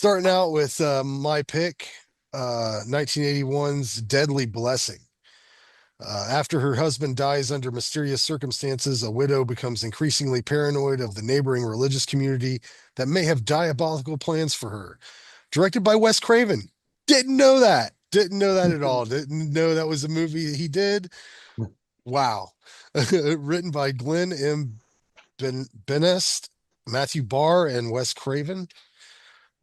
Starting out with my pick, 1981's Deadly Blessing. After her husband dies under mysterious circumstances, a widow becomes increasingly paranoid of the neighboring religious community that may have diabolical plans for her. Directed by Wes Craven. Didn't know that. Didn't know that at all. Didn't know that was a movie he did. Wow. Written by Glenn M. Benest, Matthew Barr, and Wes Craven.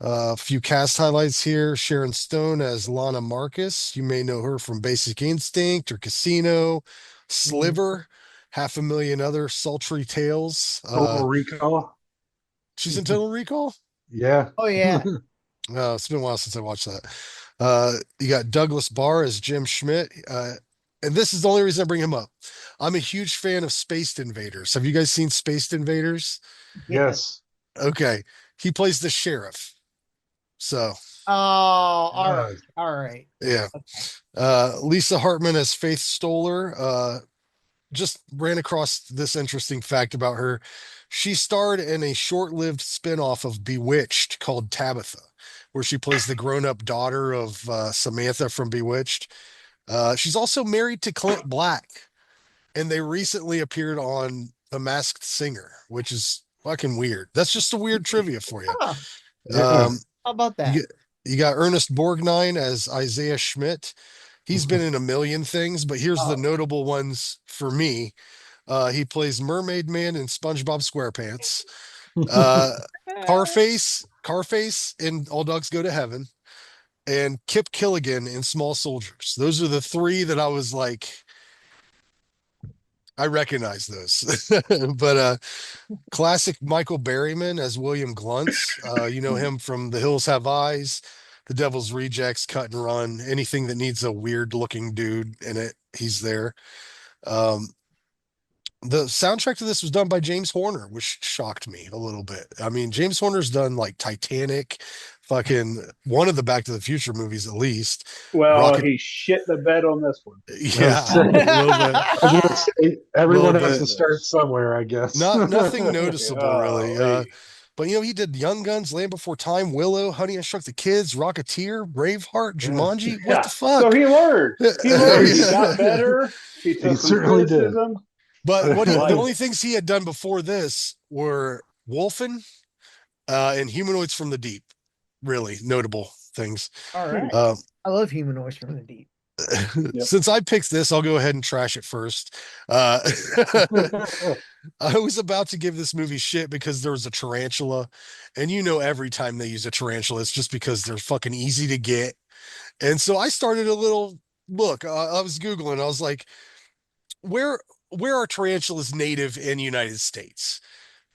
A few cast highlights here. Sharon Stone as Lana Marcus. You may know her from Basic Instinct or Casino, Mhm. Sliver, half a million other sultry tales. Total Recall. She's in Total Recall. Yeah. Oh yeah. Oh, it's been a while since I watched that. You got Douglas Barr as Jim Schmidt. And this is the only reason I bring him up. I'm a huge fan of Spaced Invaders. Have you guys seen Spaced Invaders? Yeah. Yes. Okay. He plays the sheriff. So, Oh, all right. Uh, All right. yeah. Okay. Lisa Hartman as Faith Stoller. Just ran across this interesting fact about her. She starred in a short-lived spin-off of Bewitched called Tabitha, where she plays the grown-up daughter of Samantha from Bewitched. She's also married to Clint Black, and they recently appeared on The Masked Singer, which is fucking weird. That's just a weird trivia for you. Huh. yeah. Um, How about you that? get you got Ernest Borgnine as Isaiah Schmidt. He's been in a million things, but here's the Oh. notable ones for me. He plays Mermaid Man in SpongeBob SquarePants. Uh, Carface in All Dogs Go to Heaven, and Kip Killigan in Small Soldiers. Those are the three that I was like, I recognize those. But classic Michael Berryman as William Gluntz. You know him from The Hills Have Eyes, The Devil's Rejects, Cut and Run. Anything that needs a weird looking dude in it, he's there. Um, the soundtrack to this was done by James Horner, which shocked me a little bit. I mean, James Horner's done like Titanic, fucking one of the Back to the Future movies at least. Well, Rocket, he shit the bed on this one. I was, yeah, say, a little bit, I was gonna say a everyone little has bit. to start somewhere, I guess. Not nothing noticeable really. Golly. But he did Young Guns, Land Before Time, Willow, Honey I Shrunk the Kids, Rocketeer, Braveheart, Yeah. Jumanji. What the Yeah. So fuck? he learned. He learned. He got better. He He took some certainly did. criticism. But I the like only it. things he had done before this were Wolfen, and Humanoids from the Deep. Really notable things. All right. Um, I love humanoids from the deep. Yep. since I picked this, I'll go ahead and trash it first. Uh, I was about to give this movie shit because there was a tarantula, and every time they use a tarantula, it's just because they're fucking easy to get. And so I started a little look. I was Googling. I was like, where where are tarantulas native in United States?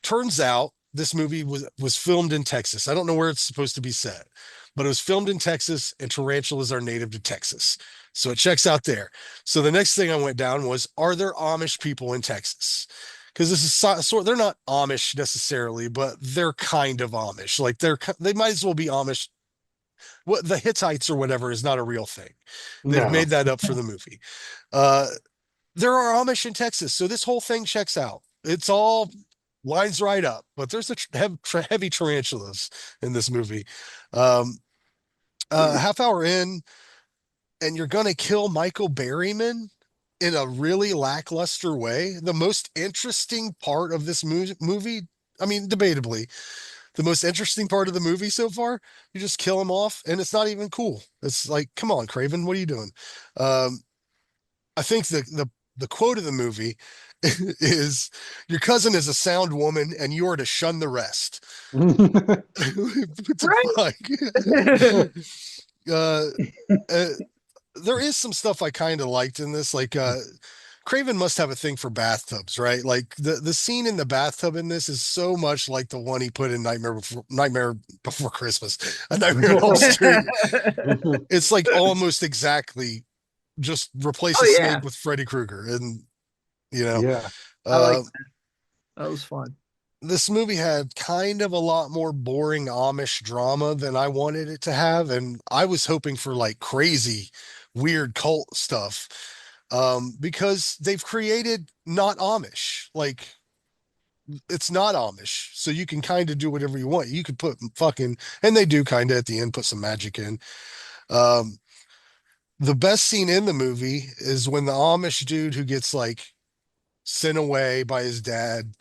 Turns out this movie was filmed in Texas. I don't know where it's supposed to be set, but it was filmed in Texas, and tarantulas are native to Texas. So it checks out there. So the next thing I went down was, are there Amish people in Texas? Because this is sort they're not Amish necessarily, but they're kind of Amish. Like they might as well be Amish. What the Hittites or whatever is not a real thing. They've No. made that up for the movie. Uh, there are Amish in Texas, so this whole thing checks out. It's all lines right up, but there's heavy tarantulas in this movie. Um, half hour in, and you're gonna kill Michael Berryman in a really lackluster way. The most interesting part of this movie, I mean, debatably, the most interesting part of the movie so far, you just kill him off, and it's not even cool. It's like, come on, Craven, what are you doing? Um, I think the quote of the movie is, "Your cousin is a sound woman, and you are to shun the rest." What the fuck? uh, uh, there is some stuff I kind of liked in this. Like, Craven must have a thing for bathtubs, right? Like the scene in the bathtub in this is so much like the one he put in Nightmare Before Christmas, A Nightmare on Elm Street. It's like almost exactly just replace Oh a yeah. snake with Freddy Krueger, and you know, Yeah. I like uh, that. That was fun. this movie had kind of a lot more boring Amish drama than I wanted it to have, and I was hoping for like crazy, weird cult stuff, because they've created not Amish. Like it's not Amish, so you can kind of do whatever you want. You could put fucking, and they do kind of at the end put some magic in. Um, the best scene in the movie is when the Amish dude who gets like sent away by his dad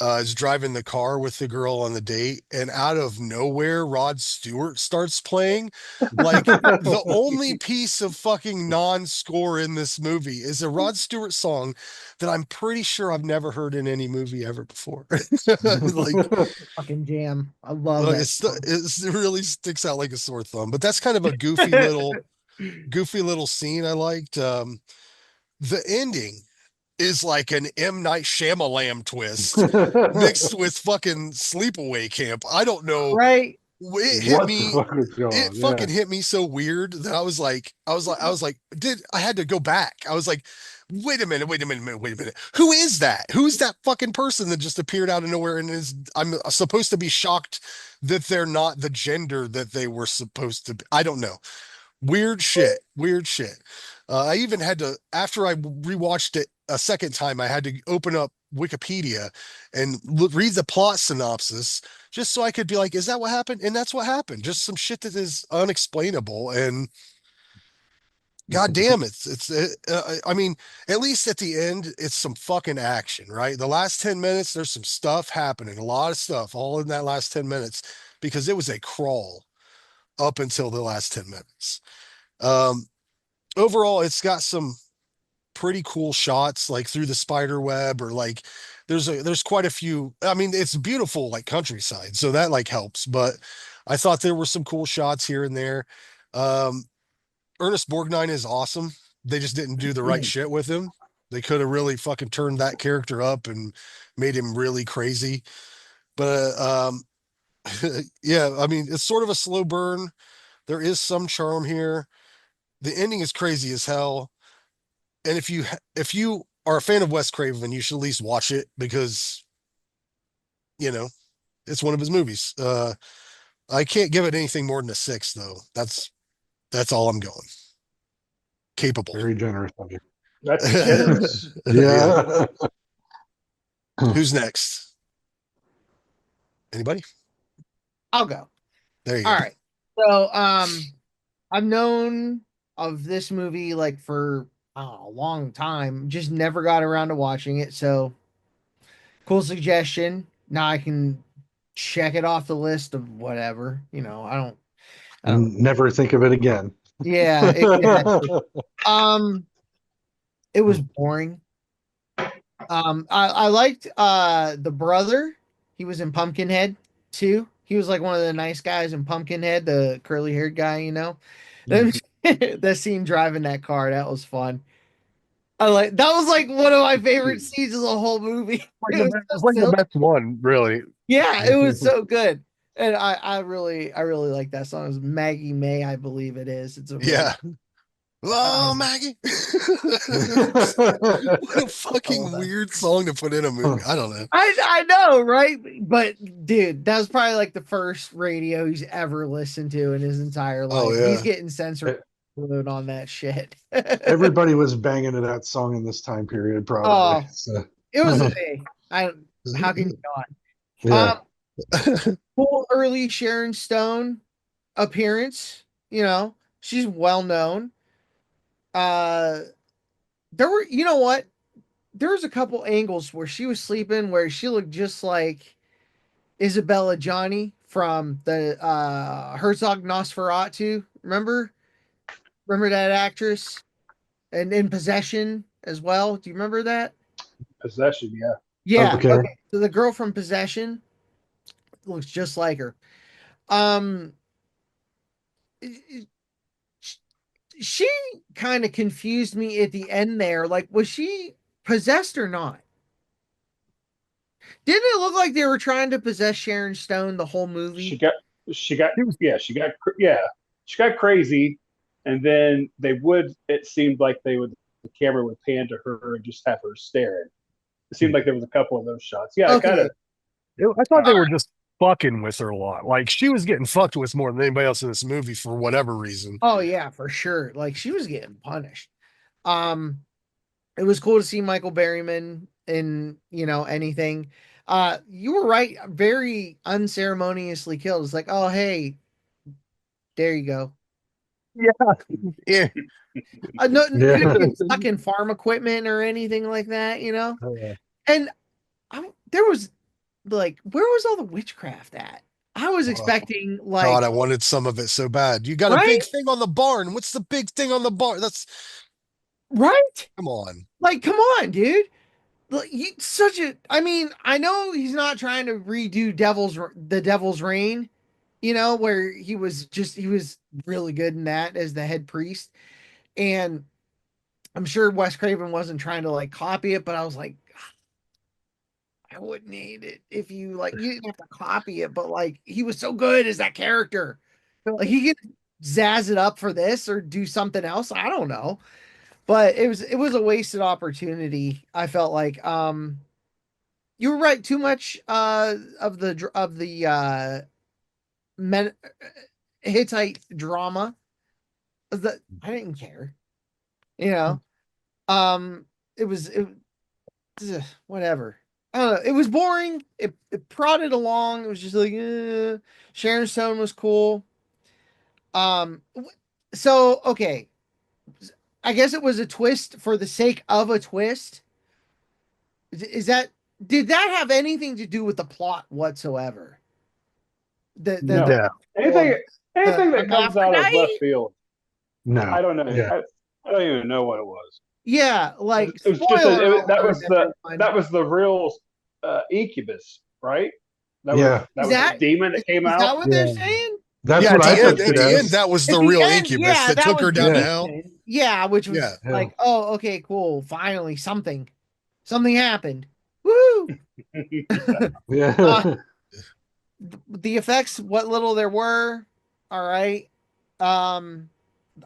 is driving the car with the girl on the date, and out of nowhere, Rod Stewart starts playing. Like the only piece of fucking non-score in this movie is a Rod Stewart song that I'm pretty sure I've never heard in any movie ever before. Like, Fucking jam. I love like that song. it really sticks out like a sore thumb. But that's kind of a goofy little scene I liked. The ending is like an M. Night Shyamalan twist mixed with fucking Sleepaway Camp. I don't know. Right? It hit What the me. fuck was going It on? Yeah. fucking hit me so weird that I was like, I had to go back. I was like, wait a minute, wait a minute, wait a minute. Who is that? Who's that fucking person that just appeared out of nowhere and is, I'm supposed to be shocked that they're not the gender that they were supposed to be. I don't know. Weird shit. Weird shit. I even had to, after I rewatched it a second time, I had to open up Wikipedia and read the plot synopsis just so I could be like, is that what happened? And that's what happened. Just some shit that is unexplainable. And god damn, I mean, at least at the end, it's some fucking action, right? The last 10 minutes, there's some stuff happening, a lot of stuff all in that last 10 minutes because it was a crawl up until the last 10 minutes. Um, Overall, it's got some pretty cool shots like through the spider web or like there's quite a few. I mean, it's beautiful like countryside, so that like helps, but I thought there were some cool shots here and there. Um, Ernest Borgnine is awesome. They just didn't do the right shit with him. They could have really fucking turned that character up and made him really crazy. But yeah, I mean, it's sort of a slow burn. There is some charm here. The ending is crazy as hell. And if you are a fan of Wes Craven, you should at least watch it because you know it's one of his movies. I can't give it anything more than a six, though. That's all I'm going. Capable. Very generous of you. That's generous. Yeah. Who's next? Anybody? I'll go. There you All go. right. So, I've known of this movie like for I don't know, a long time. Just never got around to watching it. So, cool suggestion. Now I can check it off the list of whatever. I don't. And never think of it again. Yeah, exactly. Um, it was boring. I liked the brother. He was in Pumpkinhead too. He was like one of the nice guys in Pumpkinhead, the curly haired guy. The scene driving that car, that was fun. That was like one of my favorite scenes of the whole movie. It was It's so like the best one, really. yeah, it was so good. And I really like that song. It was Maggie May, I believe it is. It's a really Yeah. Oh, um, Maggie. What a fucking that. weird song to put in a movie. I don't know. I know, right? But dude, that was probably like the first radio he's ever listened to in his entire Oh life. He's yeah. getting censored on that shit. Everybody was banging to that song in this time period, Oh, probably. So, it was a thing. How can you yeah. not? Cool early Sharon Stone appearance. She's well known. Uh, there were, you know what? There was a couple angles where she was sleeping where she looked just like Isabella Johnny from the Herzog Nosferatu. Remember that actress? And in Possession as well. Do you remember that? Possession, yeah. Yeah. Okay. Okay. So the girl from Possession looks just like her. Um, she kind of confused me at the end there. Like, was she possessed or not? Didn't it look like they were trying to possess Sharon Stone the whole She movie? got, she got, yeah, she got crazy, and then it seemed like the camera would pan to her and just have her staring. It seemed like there was a couple of those shots. Yeah, I kind Okay. of, I thought they were just fucking with her a lot. Like she was getting fucked with more than anybody else in this movie for whatever reason. Oh yeah, for sure. Like she was getting punished. Um, it was cool to see Michael Berryman in anything. You were right. Very unceremoniously killed. It's like, oh hey, there you go. Yeah. No, couldn't Yeah. get stuck in farm equipment or anything like that, you know. Uh, And there was like, where was all the witchcraft at? I was Oh, expecting God, like, I wanted some of it so bad. You got a right, big thing on the barn. What's the big thing on the barn? That's right, come on. like, come on, dude. Like, such a. I mean, I know he's not trying to redo the Devil's Reign, you know, where he was really good in that as the head priest, and I'm sure Wes Craven wasn't trying to like copy it, but I was like, I wouldn't hate it if you like you didn't have to copy it, but like he was so good as that character. Like he could zazz it up for this or do something else. I don't know. But it was a wasted opportunity. I felt like you were right, too much of the men Hittite drama. The I didn't care. You know. Um it whatever. I don't know. It was boring. It prodded along. It was just like, Sharon Stone was cool. Um, so okay, I guess it was a twist for the sake of a twist. Is that did that have anything to do with the plot whatsoever? The No. no, whole Anything anything that comes out of left hermaphrodite? field, no. I don't know. Yeah. I don't even know what it was. Yeah, like It was just spoiler that alert, was everyone. the real incubus, right? Yeah. That Is was the that demon that came is out. that what they're Yeah. saying? That's Yeah, what I took at it the end, as. that was At the the real end, incubus yeah, that that took was her the down to Yeah. hell. demon. Yeah, which Yeah. was Yeah. like, oh, okay, cool. Finally, something happened. Woo! uh, Yeah. the effects, what little there were, all right. Um,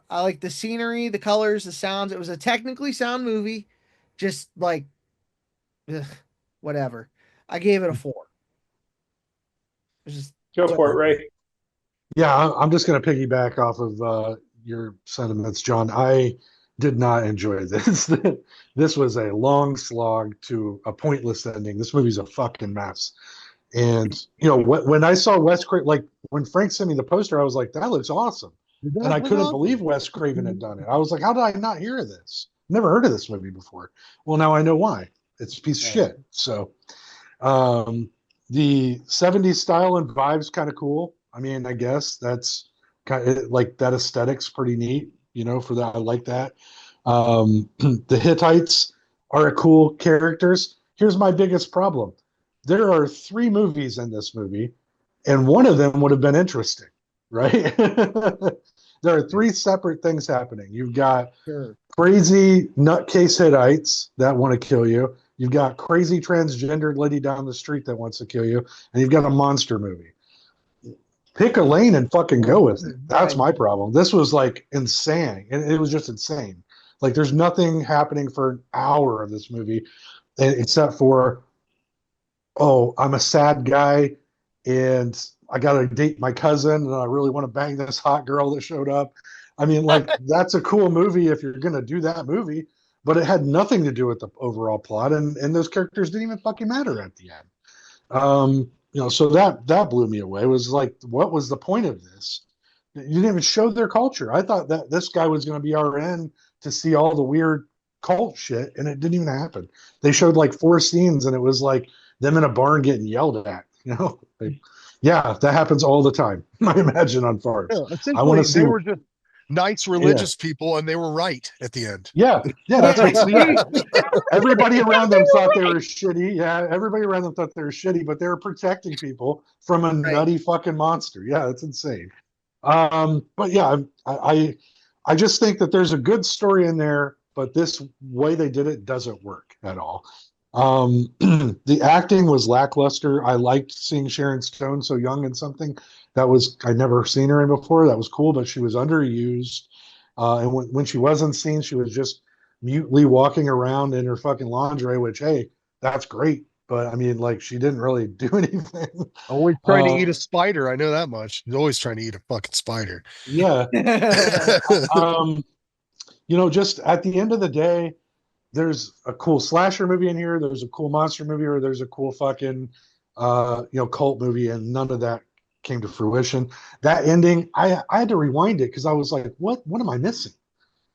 I like the scenery, the colors, the sounds. It was a technically sound movie, just like, ugh, whatever. I gave it a 4. It was just Go for it, whatever. Ray. Yeah, I'm just going to piggyback off of your sentiments, John. I did not enjoy this. This was a long slog to a pointless ending. This movie's a fucking mess. And when I saw Wes Craven, like when Frank sent me the poster, I was like, "That looks awesome," and That I was couldn't believe awesome. Wes Craven had done it. I was like, "How did I not hear of this? Never heard of this movie before." Well, now I know why. It's a piece of Right. shit. So um, the 70s style and vibes kind of cool. I mean, I guess that's kind of like that aesthetic's pretty neat, for that. I like that. The Hittites are cool characters. Here's my biggest problem. There are 3 movies in this movie, and one of them would have been interesting, right? There are 3 separate things happening. You've got Sure. crazy nutcase Hittites that want to kill you. You've got crazy transgendered lady down the street that wants to kill you, and you've got a monster movie. Pick a lane and fucking go with it. That's Right. my problem. This was like insane. It was just insane. Like there's nothing happening for an hour of this movie except for, oh, I'm a sad guy and I got to date my cousin and I really want to bang this hot girl that showed up. I mean, like, that's a cool movie if you're going to do that movie, but it had nothing to do with the overall plot. And those characters didn't even fucking matter at the end. So that blew me away. It was like, what was the point of this? You didn't even show their culture. I thought that this guy was going to be our end to see all the weird cult shit, and it didn't even happen. They showed like 4 scenes, and it was like them in a barn getting yelled at. Like, yeah, that happens all the time. I imagine on farms. Yeah, I want essentially, to see. they were just nice Yeah, religious people, and they were right at the end. yeah. That's Yeah. basically it. Everybody around them thought they were shitty. Yeah, everybody around them thought they were shitty, but they were protecting people from a Right. nutty fucking monster. Yeah, that's insane. But yeah, I just think that there's a good story in there, but this way they did it doesn't work at all. The acting was lackluster. I liked seeing Sharon Stone so young in something that was I'd never seen her in before. That was cool, but she was underused. And when she wasn't seen, she was just mutely walking around in her fucking lingerie, which hey, that's great. But I mean, like she didn't really do anything. Always trying to Uh, eat a spider. I know that much. He's always trying to eat a fucking spider. yeah. Just at the end of the day, there's a cool slasher movie in here, there's a cool monster movie, or there's a cool fucking cult movie, and none of that came to fruition. That ending, I had to rewind it because I was like, what am I missing?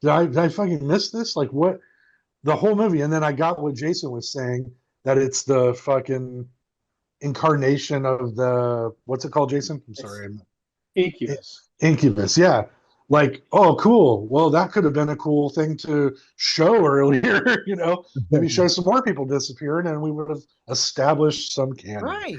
Did I fucking miss this? Like what the whole movie? And then I got what Jason was saying, that it's the fucking incarnation of the, what's it called, Jason? I'm It's sorry. Incubus. Incubus, yeah. Like, oh, cool. Well, that could have been a cool thing to show earlier, maybe show some more people disappearing and we would have established some canon. Right.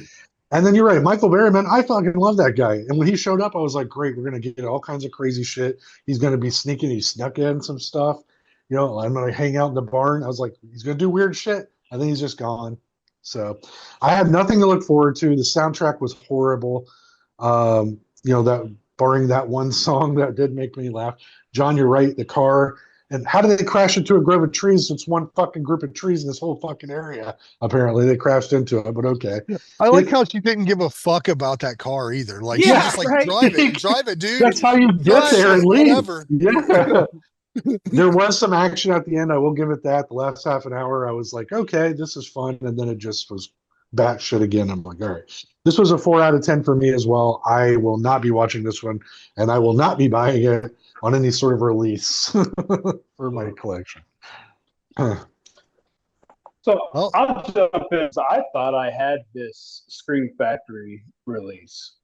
And then you're right, Michael Berryman, I fucking love that guy. And when he showed up, I was like, great, we're going to get all kinds of crazy shit. He's going to be sneaking. He snuck in some stuff. I'm going to hang out in the barn. I was like, he's going to do weird shit. And then he's just gone. So I had nothing to look forward to. The soundtrack was horrible. That barring that one song that did make me laugh. John, you're right. The car. And how did they crash into a grove of trees? It's one fucking group of trees in this whole fucking area. Apparently, they crashed into it, but okay. I like how she didn't give a fuck about that car either. Like, she Yeah, just like, right. drive it, dude. That's how you get Drive there it, and leave. whatever. Yeah. There was some action at the end. I will give it that. The last half an hour, I was like, okay, this is fun. And then it just was batshit again. I'm like, all right. This was a 4 out of 10 for me as well. I will not be watching this one, and I will not be buying it on any sort of release for my collection. So Well, I'll jump in. So I thought I had this Scream Factory release.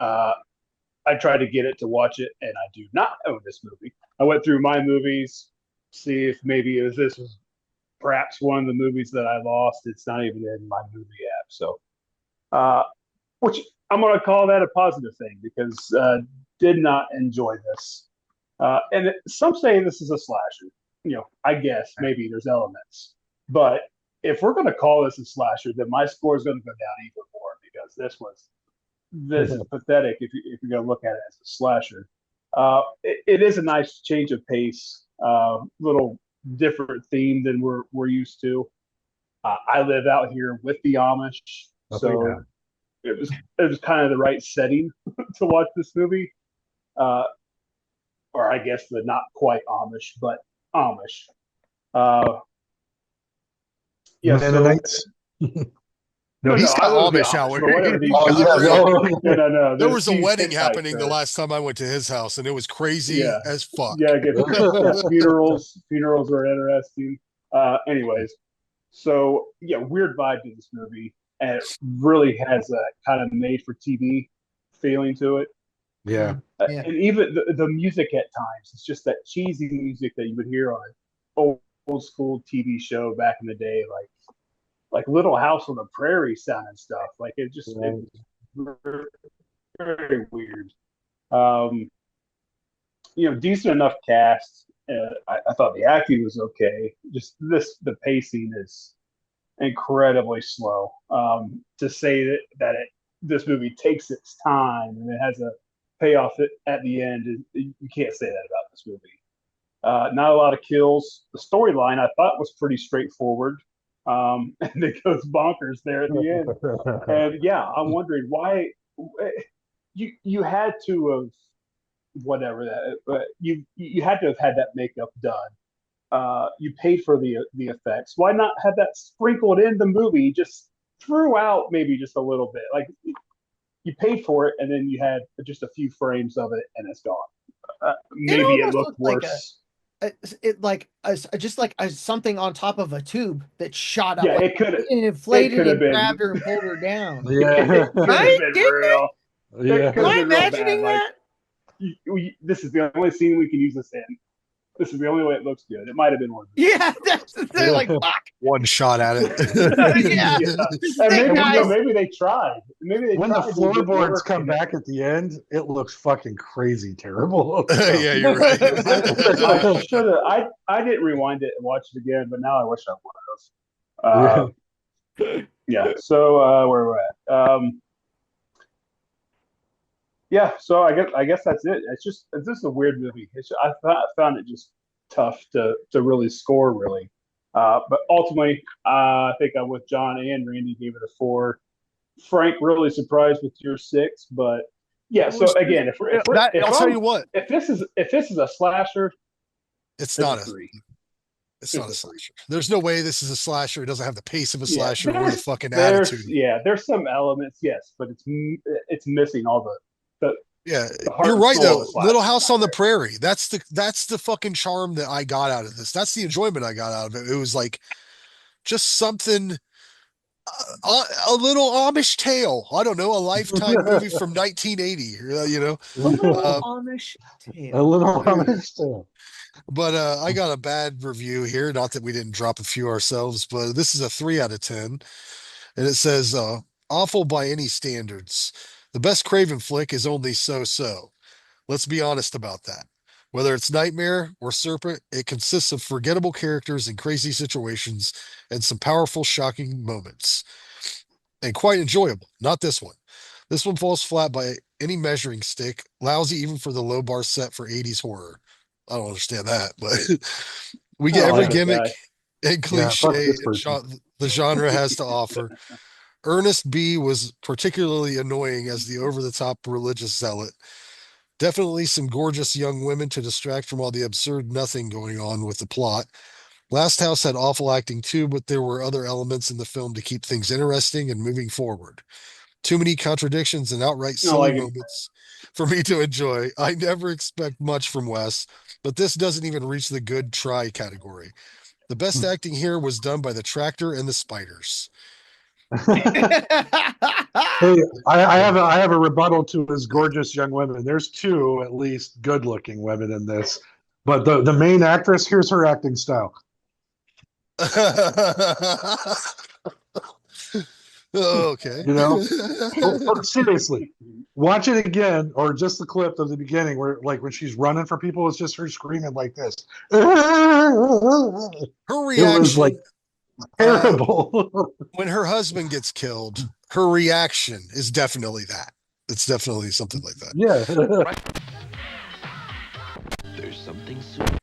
I tried to get it to watch it, and I do not own this movie. I went through my movies, see if maybe this was perhaps one of the movies that I lost. It's not even in my movie app. So, which I'm going to call that a positive thing because did not enjoy this. And some say this is a slasher. I guess maybe there's elements. But if we're going to call this a slasher, then my score is going to go down even more because this is pathetic if you're going to look at it as a slasher. It is a nice change of pace, little different theme than we're used to. I live out here with the Amish, so it was kind of the right setting to watch this movie. Or I guess the not quite Amish, but Amish. Yeah, Mennonites. no, he's got I live in Amish out but here. whatever these Oh, guys yeah, are. No. There was a these wedding Hittites happening the last time I went to his house, and it was crazy Yeah. as fuck. Yeah, I guess funerals are interesting. Anyways, so yeah, weird vibe to this movie, and it really has a kind of made for TV feeling to it. Yeah. Yeah. And even the music at times, it's just that cheesy music that you would hear on an old school TV show back in the day, like Little House on the Prairie sound and stuff. Like it was very, very weird. Decent enough cast. I thought the acting was okay. Just the pacing is incredibly slow. To say that this movie takes its time and it has a payoff at the end, you can't say that about this movie. Not a lot of kills. The storyline I thought was pretty straightforward, and it goes bonkers there at the end. And yeah, I'm wondering why you had to have whatever that, but you had to have had that makeup done. You paid for the effects. Why not have that sprinkled in the movie just throughout, maybe just a little bit? Like you paid for it, and then you had just a few frames of it, and it's gone. Maybe it looked worse. Just like something on top of a tube that shot up. Yeah, like, it could have. and inflated and been. grabbed her and pulled her down. Yeah. Right? Been Didn't real. Yeah. Am I imagining that? This is the only scene we can use this in. This is the only way it looks good. It might have been one. Yeah, that's the thing. Like, fuck. One shot at it. Yeah. And maybe they tried. When the floorboards come back at the end, it looks fucking crazy terrible. Yeah, you're right. I should have. I didn't rewind it and watch it again, but now I wish I would have. Yeah. So where we're at. Yeah, so I guess that's it. It's just a weird movie. I found it just tough to really score really, but ultimately I think I'm with John and Randy. Gave it a 4. Frank really surprised with your 6, but yeah. So again, I'll tell you what, if this is a slasher, it's not a 3. It's not a slasher. There's no way this is a slasher. It doesn't have the pace of a Yeah, slasher or the fucking there's attitude. there's some elements, yes, but it's missing all the Yeah, the heart you're and right soul of though. a Little slasher is House not on the there. Prairie. That's the fucking charm that I got out of this. That's the enjoyment I got out of it. It was like just something a little Amish tale. I don't know, a Lifetime movie from 1980, A little Uh, Amish A tale. little understand. but I got a bad review here. Not that we didn't drop a few ourselves, but this is a 3 out of 10. And it says, awful by any standards. The best Craven flick is only so-so. Let's be honest about that. Whether it's Nightmare or Serpent, it consists of forgettable characters and crazy situations and some powerful, shocking moments. And quite enjoyable. Not this one. This one falls flat by any measuring stick, lousy even for the low bar set for 80s horror. I don't understand that, but we I get don't every like this gimmick guy. and Yeah, fuck cliche this person. the genre has to offer. Ernest B was particularly annoying as the over the top religious zealot. Definitely some gorgeous young women to distract from all the absurd nothing going on with the plot. Last House had awful acting too, but there were other elements in the film to keep things interesting and moving forward. Too many contradictions and outright I don't silly like him. moments for me to enjoy. I never expect much from Wes, but this doesn't even reach the good try category. The best acting here was done by the tractor and the spiders. Hey, I have a rebuttal to his gorgeous young women. There's two at least good looking women in this, but the main actress, here's her acting style. Okay. You know, seriously, watch it again, or just the clip of the beginning where, like, when she's running for people, it's just her screaming like this. It Her was like reaction, uh, terrible. when her husband gets killed, her reaction is definitely that. It's definitely something like that. Yeah. There's something super